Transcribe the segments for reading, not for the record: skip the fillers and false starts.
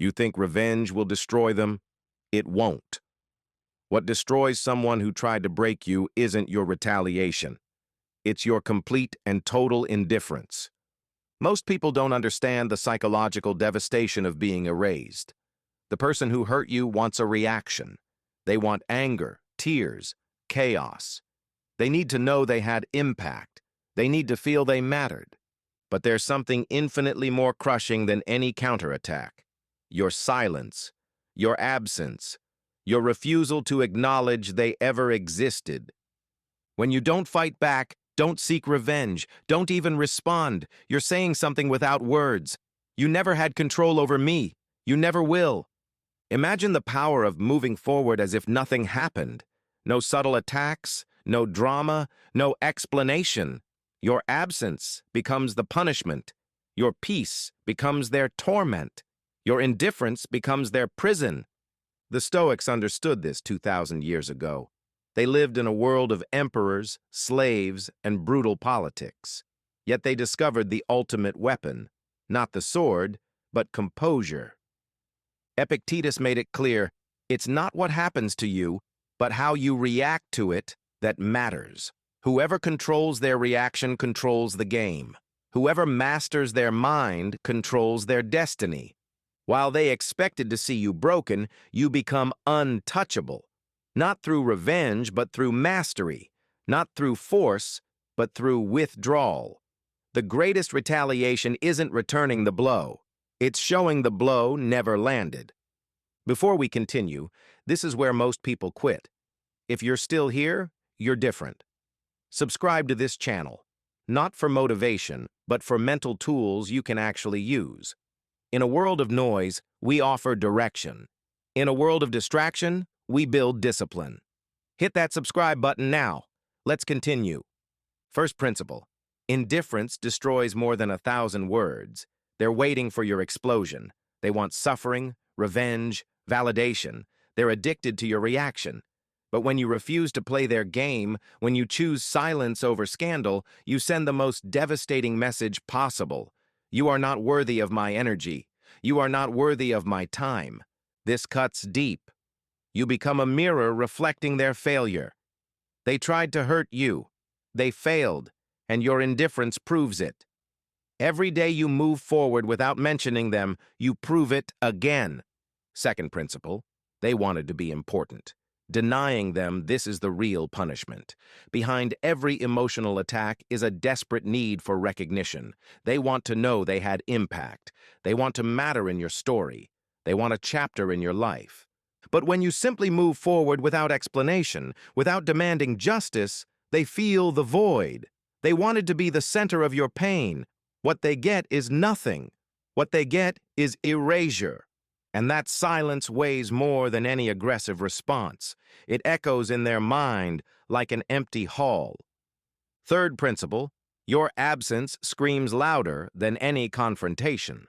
You think revenge will destroy them? It won't. What destroys someone who tried to break you isn't your retaliation. It's your complete and total indifference. Most people don't understand the psychological devastation of being erased. The person who hurt you wants a reaction. They want anger, tears, chaos. They need to know they had impact. They need to feel they mattered. But there's something infinitely more crushing than any counterattack. Your silence, your absence, your refusal to acknowledge they ever existed. When you don't fight back, don't seek revenge, don't even respond, you're saying something without words. You never had control over me. You never will. Imagine the power of moving forward as if nothing happened. No subtle attacks, no drama, no explanation. Your absence becomes the punishment. Your peace becomes their torment. Your indifference becomes their prison. The Stoics understood this 2,000 years ago. They lived in a world of emperors, slaves, and brutal politics. Yet they discovered the ultimate weapon, not the sword, but composure. Epictetus made it clear, it's not what happens to you, but how you react to it that matters. Whoever controls their reaction controls the game. Whoever masters their mind controls their destiny. While they expected to see you broken, you become untouchable. Not through revenge, but through mastery. Not through force, but through withdrawal. The greatest retaliation isn't returning the blow. It's showing the blow never landed. Before we continue, this is where most people quit. If you're still here, you're different. Subscribe to this channel, not for motivation, but for mental tools you can actually use. In a world of noise, we offer direction. In a world of distraction, we build discipline. Hit that subscribe button now. Let's continue. First principle. Indifference destroys more than 1,000 words. They're waiting for your explosion. They want suffering, revenge, validation. They're addicted to your reaction. But when you refuse to play their game, when you choose silence over scandal, you send the most devastating message possible. You are not worthy of my energy. You are not worthy of my time. This cuts deep. You become a mirror reflecting their failure. They tried to hurt you. They failed, and your indifference proves it. Every day you move forward without mentioning them, you prove it again. Second principle, they wanted to be important. Denying them, this is the real punishment. Behind every emotional attack is a desperate need for recognition. They want to know they had impact. They want to matter in your story. They want a chapter in your life. But when you simply move forward without explanation, without demanding justice, they feel the void. They wanted to be the center of your pain. What they get is nothing. What they get is erasure. And that silence weighs more than any aggressive response. It echoes in their mind like an empty hall. Third principle, your absence screams louder than any confrontation.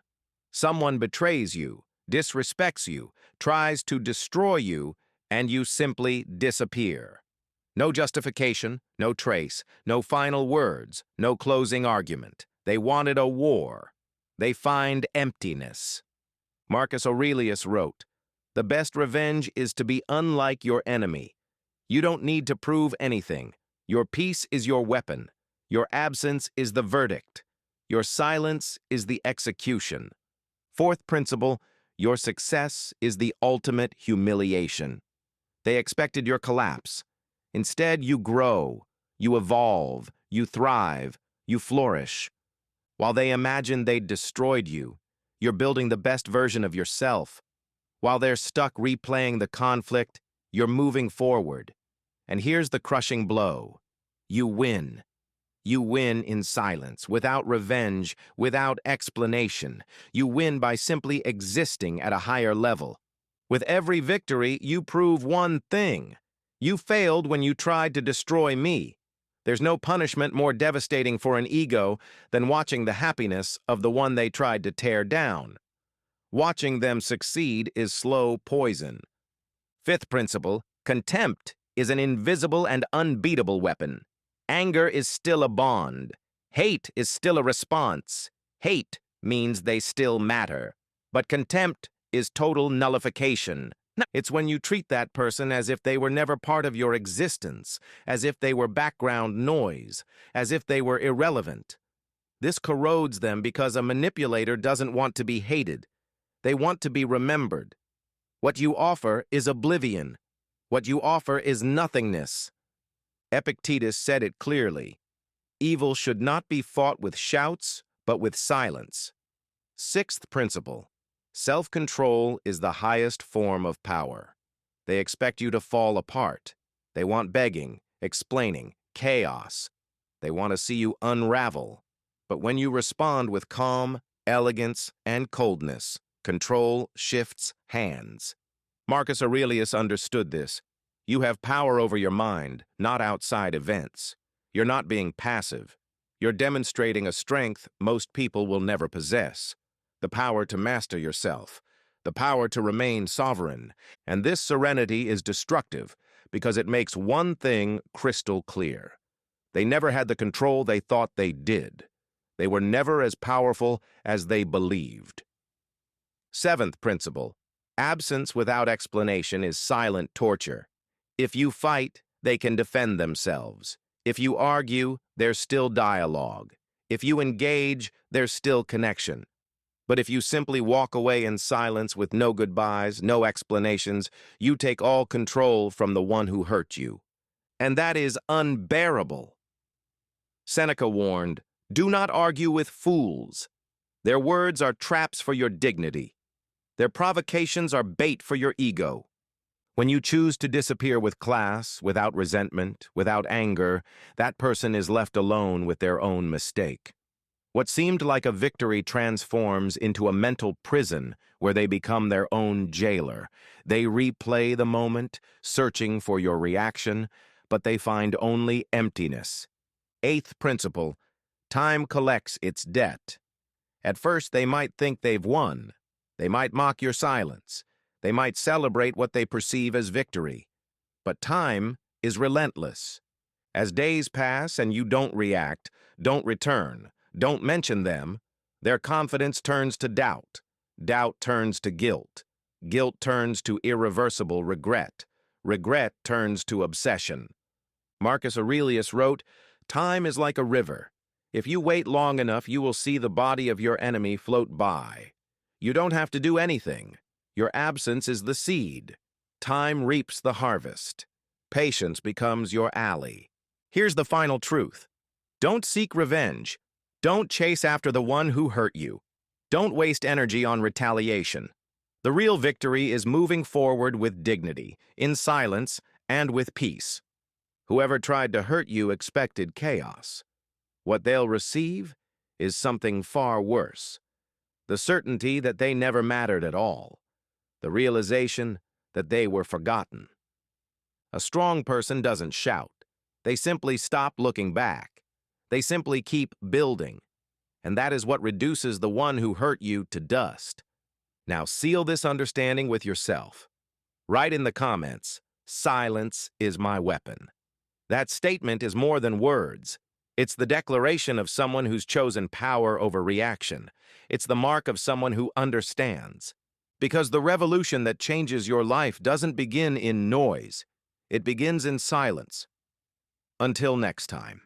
Someone betrays you, disrespects you, tries to destroy you, and you simply disappear. No justification, no trace, no final words, no closing argument. They wanted a war. They find emptiness. Marcus Aurelius wrote, "The best revenge is to be unlike your enemy. You don't need to prove anything. Your peace is your weapon. Your absence is the verdict. Your silence is the execution." Fourth principle, your success is the ultimate humiliation. They expected your collapse. Instead, you grow, you evolve, you thrive, you flourish. While they imagined they'd destroyed you, you're building the best version of yourself. While they're stuck replaying the conflict, you're moving forward. And here's the crushing blow. You win. You win in silence, without revenge, without explanation. You win by simply existing at a higher level. With every victory, you prove one thing. You failed when you tried to destroy me. There's no punishment more devastating for an ego than watching the happiness of the one they tried to tear down. Watching them succeed is slow poison. Fifth principle, contempt is an invisible and unbeatable weapon. Anger is still a bond. Hate is still a response. Hate means they still matter. But contempt is total nullification. It's when you treat that person as if they were never part of your existence, as if they were background noise, as if they were irrelevant. This corrodes them because a manipulator doesn't want to be hated. They want to be remembered. What you offer is oblivion. What you offer is nothingness. Epictetus said it clearly. Evil should not be fought with shouts, but with silence. Sixth principle. Self-control is the highest form of power. They expect you to fall apart. They want begging, explaining, chaos. They want to see you unravel. But when you respond with calm, elegance, and coldness, control shifts hands. Marcus Aurelius understood this. You have power over your mind, not outside events. You're not being passive. You're demonstrating a strength most people will never possess. The power to master yourself, the power to remain sovereign. And this serenity is destructive because it makes one thing crystal clear. They never had the control they thought they did. They were never as powerful as they believed. Seventh principle. Absence without explanation is silent torture. If you fight, they can defend themselves. If you argue, there's still dialogue. If you engage, there's still connection. But if you simply walk away in silence with no goodbyes, no explanations, you take all control from the one who hurt you. And that is unbearable. Seneca warned, "Do not argue with fools. Their words are traps for your dignity. Their provocations are bait for your ego." When you choose to disappear with class, without resentment, without anger, that person is left alone with their own mistake. What seemed like a victory transforms into a mental prison where they become their own jailer. They replay the moment, searching for your reaction, but they find only emptiness. Eighth principle, time collects its debt. At first, they might think they've won. They might mock your silence. They might celebrate what they perceive as victory. But time is relentless. As days pass and you don't react, don't return, don't mention them, their confidence turns to doubt. Doubt turns to guilt. Guilt turns to irreversible regret. Regret turns to obsession. Marcus Aurelius wrote, "Time is like a river. If you wait long enough, you will see the body of your enemy float by. You don't have to do anything. Your absence is the seed. Time reaps the harvest. Patience becomes your ally." Here's the final truth. Don't seek revenge. Don't chase after the one who hurt you. Don't waste energy on retaliation. The real victory is moving forward with dignity, in silence, and with peace. Whoever tried to hurt you expected chaos. What they'll receive is something far worse. The certainty that they never mattered at all. The realization that they were forgotten. A strong person doesn't shout. They simply stop looking back. They simply keep building. And that is what reduces the one who hurt you to dust. Now seal this understanding with yourself. Write in the comments, "Silence is my weapon." That statement is more than words. It's the declaration of someone who's chosen power over reaction. It's the mark of someone who understands. Because the revolution that changes your life doesn't begin in noise. It begins in silence. Until next time.